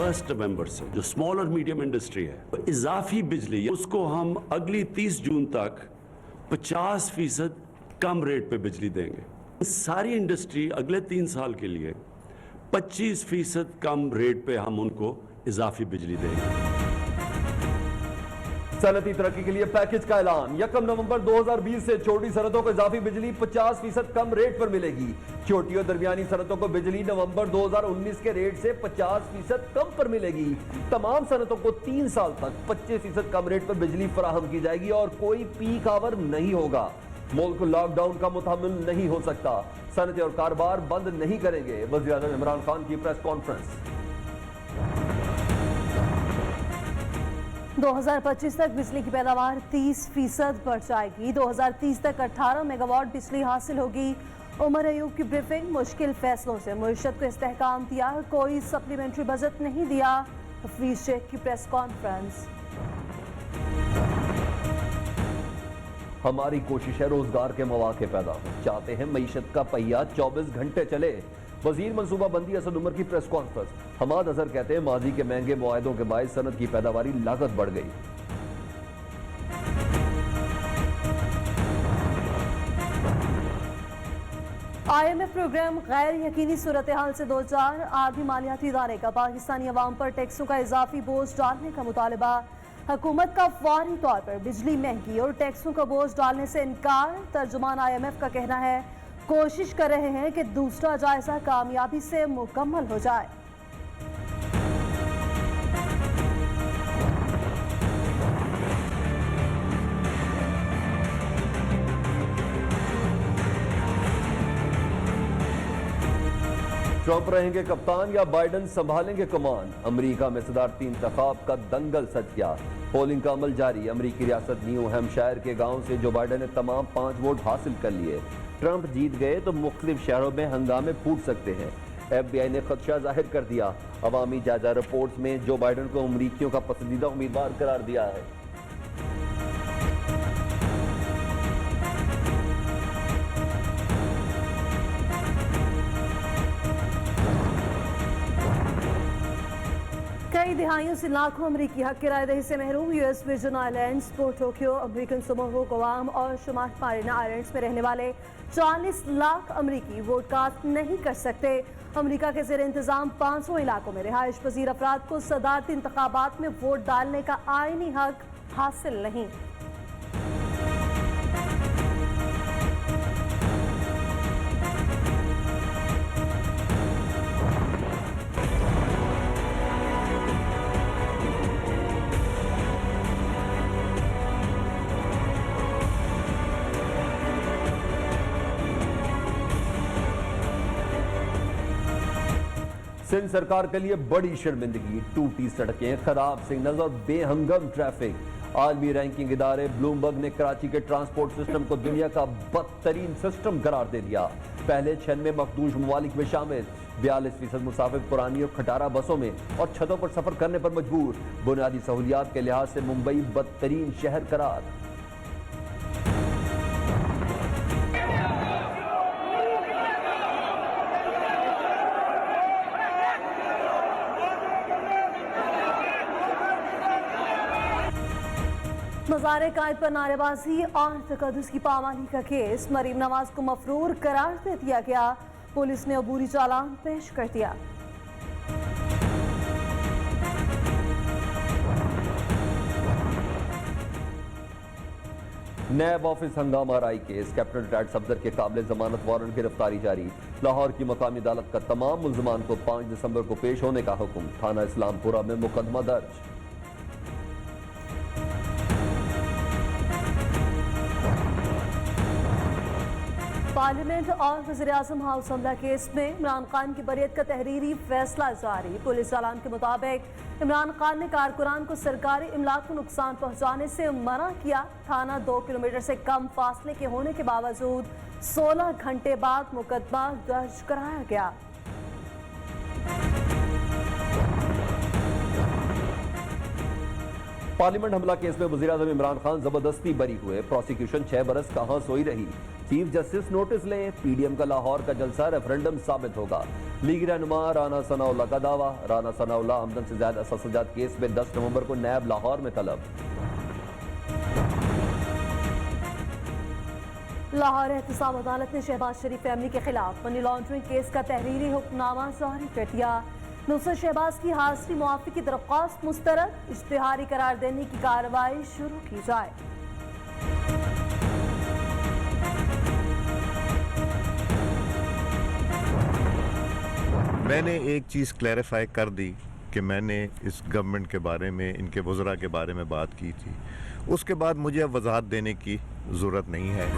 1 नवंबर से जो स्मॉल और मीडियम इंडस्ट्री है, इजाफी बिजली उसको हम अगली 30 जून तक 50% कम रेट पे बिजली देंगे। सारी इंडस्ट्री अगले 3 साल के लिए 25% कम रेट पे हम उनको इजाफी बिजली देंगे। सनती तरक्की के लिए पैकेज का ऐलान। 1 नवंबर 2020 से छोटी सनतों को इजाफी बिजली 50% कम रेट पर मिलेगी। छोटी और दरमियानी सनतों को बिजली नवंबर 2019 के रेट से 50% कम पर मिलेगी। तमाम सनतों को 3 साल तक 25% कम रेट पर बिजली फराहम की जाएगी और कोई पीक आवर नहीं होगा। मुल्क लॉकडाउन का मुतहम्मिल नहीं हो सकता। सनतें और कारोबार बंद नहीं करेंगे। वज़ीर-ए-आज़म इमरान खान की प्रेस कॉन्फ्रेंस। 2025 तक बिजली की पैदावार 30% बढ़ जाएगी। 2030 तक 18 मेगावाट बिजली हासिल होगी। उमर अयूब की ब्रीफिंग। मुश्किल फैसलों से मुईशत को इस्तेहकाम दिया, कोई सप्लीमेंट्री बजट नहीं दिया। हफीज शेख की प्रेस कॉन्फ्रेंस। हमारी कोशिश है रोजगार के मौके पैदा हो, चाहते हैं मईशत का पहिया 24 घंटे चले। वजीर मनसूबाबंदी असद उमर की प्रेस कॉन्फ्रेंस। हमाद अजहर कहते हैं माजी के महंगे मुआहदों के बायस सनत की पैदावारी लागत बढ़ गई। IMF प्रोग्राम गैर यकीनी सूरत हाल से 2 चार आधी मालियाती इदारे का पाकिस्तानी अवाम पर टैक्सों का इजाफी बोझ डालने का मुतालबा। हुकूमत का फौरी तौर पर बिजली महंगी और टैक्सों का बोझ डालने से इनकार। तर्जुमान IMF का कहना है कोशिश कर रहे हैं कि दूसरा जायजा कामयाबी से मुकम्मल हो जाए। ट्रंप रहेंगे कप्तान या बाइडन संभालेंगे कमान। अमेरिका में सदारती इंतखाब का दंगल सज गया। पोलिंग का अमल जारी। अमेरिकी रियासत न्यू हैम्पशायर के गांव से जो बाइडन ने तमाम 5 वोट हासिल कर लिए। ट्रंप जीत गए तो मुख्तलिफ शहरों में हंगामे फूट सकते हैं। FBI ने खदशा जाहिर कर दिया। अवामी जायजा रिपोर्ट्स में जो बाइडन को अमरीकियों का पसंदीदा उम्मीदवार करार दिया है। कई दिहाइयों से लाखों अमरीकी हक किराएदही से महरूम। US वर्जिन आइलैंड्स, पोर्ट टोक्यो, अमरीकन समोहो, गुआम और शुमाल मारिना आइलैंड्स में रहने वाले 40 लाख अमरीकी वोट कास्ट नहीं कर सकते। अमरीका के ज़ेर इंतजाम 500 इलाकों में रिहाइश पजीर अफराद को सदारती इंतखाबात में वोट डालने का आईनी हक हासिल नहीं। सिंध सरकार के लिए बड़ी शर्मिंदगी। टूटी सड़कें, खराब सिग्नल्स और बेहंगम ट्रैफिक। आलमी रैंकिंग इदारे ब्लूमबर्ग ने कराची के ट्रांसपोर्ट सिस्टम को दुनिया का बदतरीन सिस्टम करार दे दिया। पहले 96 मखदूश ममालिक में शामिल। 42% मुसाफिर पुरानी और खटारा बसों में और छतों पर सफर करने पर मजबूर। बुनियादी सहूलियात के लिहाज से मुंबई बदतरीन शहर करार। मज़ार कायद पर नारेबाजी और तकद्दुस की पामाली का केस। मरीम नवाज को मफरूर करार दे दिया गया। पुलिस ने अबूरी चालान पेश कर दिया। नैब ऑफिस हंगामा आराई केस। कैप्टन रिटायर्ड सफदर के काबिल जमानत वारंट गिरफ्तारी जारी। लाहौर की मकामी अदालत का तमाम मुल्जमान को 5 दिसंबर को पेश होने का हुक्म। थाना इस्लामपुरा में मुकदमा दर्ज। पार्लियामेंट और वज़ीर-ए-आज़म हाउस हमला केस में इमरान खान की बरियत का तहरीरी फैसला जारी। पुलिस चालान के मुताबिक इमरान खान ने कारकुनान को सरकारी इमलाक को नुकसान पहुंचाने से मना किया। थाना 2 किलोमीटर से कम फासले के होने के बावजूद 16 घंटे बाद मुकदमा दर्ज कराया गया। पार्लियामेंट हमला केस में वज़ीर-ए-आज़म इमरान खान जबरदस्ती बरी हुए। प्रोसिक्यूशन 6 बरस कहां सोई रही। चीफ जस्टिस नोटिस लें, पीडीएम का लाहौर का जलसा रेफरेंडम साबित होगा। लीग रहनुमा राना सनाउल्लाह का दावा, राना सनाउल्लाह आमदन से ज्यादा सजाद केस में 10 नवंबर को नैब लाहौर में तलब। लाहौर एहतसाब अदालत ने शहबाज शरीफ फैमिली के खिलाफ मनी लॉन्ड्रिंग केस का तहरीरी हुक्मनामा जारी कर दिया। नुसरत शहबाज की हाजिरी मुआफी की दरख्वास्त मुस्तरद, इश्तिहारी करार देने की कार्रवाई शुरू की जाए। मैंने एक चीज़ क्लैरिफाई कर दी कि मैंने इस गवर्नमेंट के बारे में, इनके वज़रा के बारे में बात की थी। उसके बाद मुझे अब वजाहत देने की ज़रूरत नहीं है।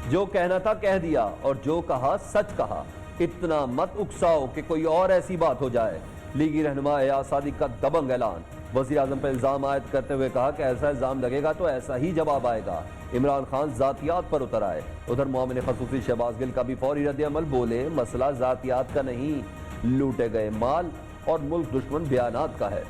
जो कहना था कह दिया और जो कहा सच कहा। इतना मत उकसाओ कि कोई और ऐसी बात हो जाए। लीगी रहनुमा एयाज सादिक का दबंग ऐलान, वज़ीर आज़म पर इल्ज़ाम आयद करते हुए कहा कि ऐसा इल्ज़ाम लगेगा तो ऐसा ही जवाब आएगा। इमरान खान ज़ातियात पर उतर आए। उधर मोमिन खसूसी शहबाज गिल का भी फौरी रद्द-ए-अमल, बोले मसला ज़ातियात का नहीं, लूटे गए माल और मुल्क दुश्मन बयानात का है।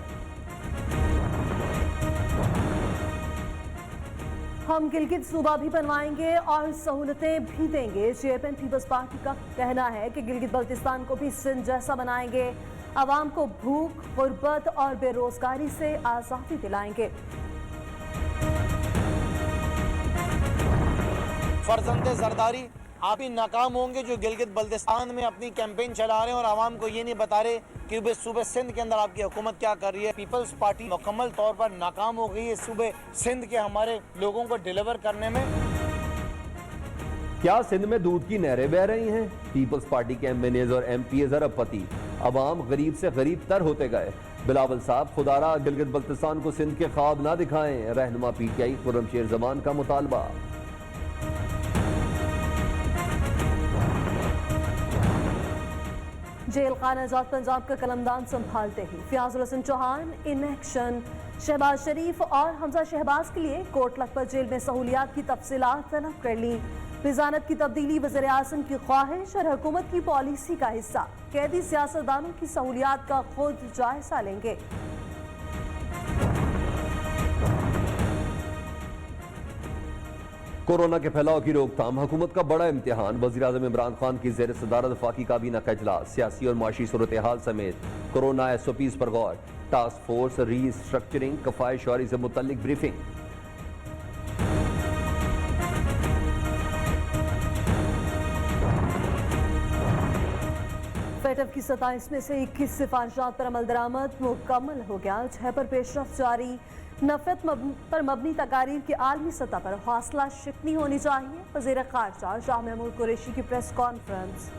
हम गिलगित सूबा भी बनवाएंगे और सहूलतें भी देंगे। जेएपीएन पीपल्स पार्टी का कहना है कि गिलगित बल्तिस्तान को भी सिंध जैसा बनाएंगे, आवाम को भूख, गुर्बत और बेरोजगारी से आज़ादी दिलाएंगे। फर्जंदे जरदारी आप ही नाकाम होंगे जो गिलगित बल्तिस्तान में अपनी कैंपेन चला रहे हैं और आवाम को ये नहीं बता रहे कि सूबे सिंध के अंदर आपकी हुकूमत क्या कर रही है। पीपल्स पार्टी मुकम्मल तौर पर नाकाम हो गई है सूबे सिंध के हमारे लोगों को डिलीवर करने में। क्या सिंध में दूध की नहरें बह रही हैं? पीपल्स पार्टी के एमएनएज और एमपीएज अरबपति, अवाम गरीब से गरीब तर होते गए। बिलावल साहब, खुदारा गिलगित बल्तिस्तान को सिंध के ख्वाब ना दिखाएं। रहनुमा पीटीआई खुर्रमशेर जमान का मुतालबा। जेल खाना आजाद पंजाब का कलमदान संभालते ही फियाजुल हसन चौहान इन एक्शन। शहबाज शरीफ और हमजा शहबाज के लिए कोट लखपत जेल में सहूलियात की तफसीलात तलब कर ली। विजानत की तब्दीली वज़ीर आज़म की ख्वाहिश और हुकूमत की पॉलिसी का हिस्सा। कैदी सियासतदानों की सहूलियात का खुद जायजा लेंगे। कोरोना के फैलाव की रोकथाम हुकूमत का बड़ा इम्तिहान। वज़ीर आज़म इमरान खान की ज़ेर सदारत वफाकी काबीना का इजलास, सियासी और माशी सूरत हाल समेत कोरोना SOPs पर गौर। टास्क फोर्स रीस्ट्रक्चरिंग, कफ़ाए शौरी से मुतल्लिक ब्रीफिंग। फेटअप की 27 में से 21 सिफारिशात पर अमल दरामद मुकम्मल हो गया। 6 पर पेशरफ जारी। नफरत पर मबनी तकारीर की आलमी सतह पर हौसला शिकनी होनी चाहिए। वज़ीर ख़ारजा शाह महमूद कुरैशी की प्रेस कॉन्फ्रेंस।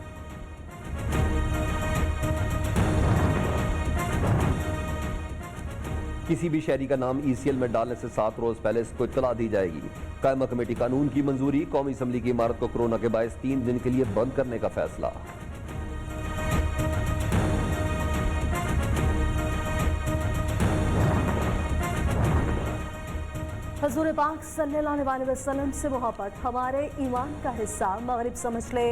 किसी भी शहरी का नाम ECL में डालने से 7 रोज पहले इसको इत्तला दी जाएगी। कायमा कमेटी कानून की मंजूरी। कौमी असम्बली की इमारत को कोरोना के बायस 3 दिन के लिए बंद करने का फैसला। हजूर पाक सल्लल्लाहु अलैहि वसल्लम से मोहब्बत हमारे ईमान का हिस्सा। मगरिब समझ ले,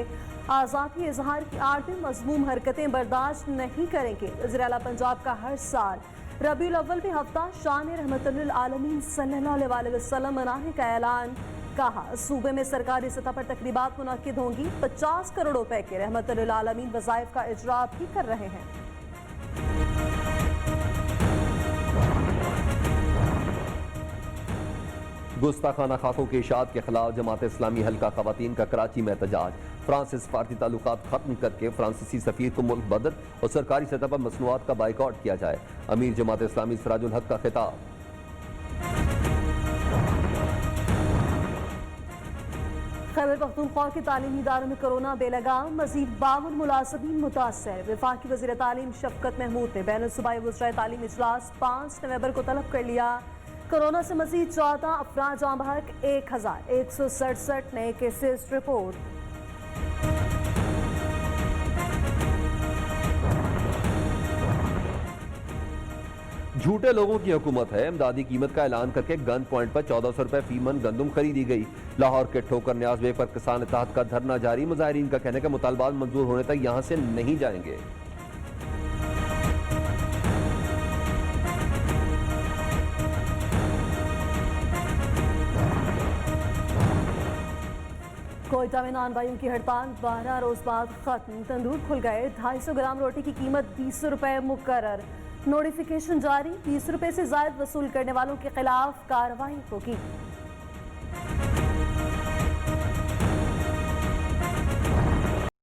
आज़ादी इजहार की आड़ में मज़मूम हरकतें बर्दाश्त नहीं करेंगे। वज़ीर आला पंजाब का हर साल रबीउल अव्वल में हफ्ता शान रहमतुल आलमीन सल्लल्लाहु अलैहि वसल्लम मनाने का ऐलान। कहा, सूबे में सरकारी सतह पर तकरीबात मुनक्किद होंगी। 50 करोड़ रुपए के रहमतुल आलमीन वज़ाइफ का इजरा भी कर रहे हैं। गुस्ताखाना खाकों के इशात के खिलाफ जमात इस्लामी हल्का खवातीन का कराची में एहतजाज। फ्रांस से सफारती ताल्लुकात खत्म करके फ्रांसीसी सफीर को मुल्क बदर और सरकारी सतह पर मसनूआत का बाइकआउट किया जाए। अमीर जमात इस्लामी सिराजुल हक का खिताब। खैबर पख्तूनख्वा के तालीमी इदारों में कोरोना बेलगाम। मजीद 52 मुलाजमीन मुतासर। वफाकी वज़ीर तालीम शफकत महमूद ने बैनुल सूबाई वज़राए तालीम इजलास 5 नवंबर को तलब कर लिया। कोरोना से मजीद 14 अफराद जाँ बहक, 1167 नए केसेस रिपोर्ट। झूठे लोगों की हुकूमत है। इमदादी कीमत का ऐलान करके गन पॉइंट पर 1400 रुपए फी मन गंदुम खरीदी गई। लाहौर के ठोकर न्याज वे पर किसान इत्तेहाद का धरना जारी। मुजाहिरीन का कहने का मुतालबात मंजूर होने तक यहां से नहीं जाएंगे। कोयटा में नान भाइयों की हड़ताल 12 रोज बाद खत्म। तंदूर खुल गए। 250 ग्राम रोटी की कीमत 20 रुपए मुकर्रर। नोटिफिकेशन जारी। 20 रुपए से ज्यादा वसूल करने वालों के खिलाफ कार्रवाई होगी।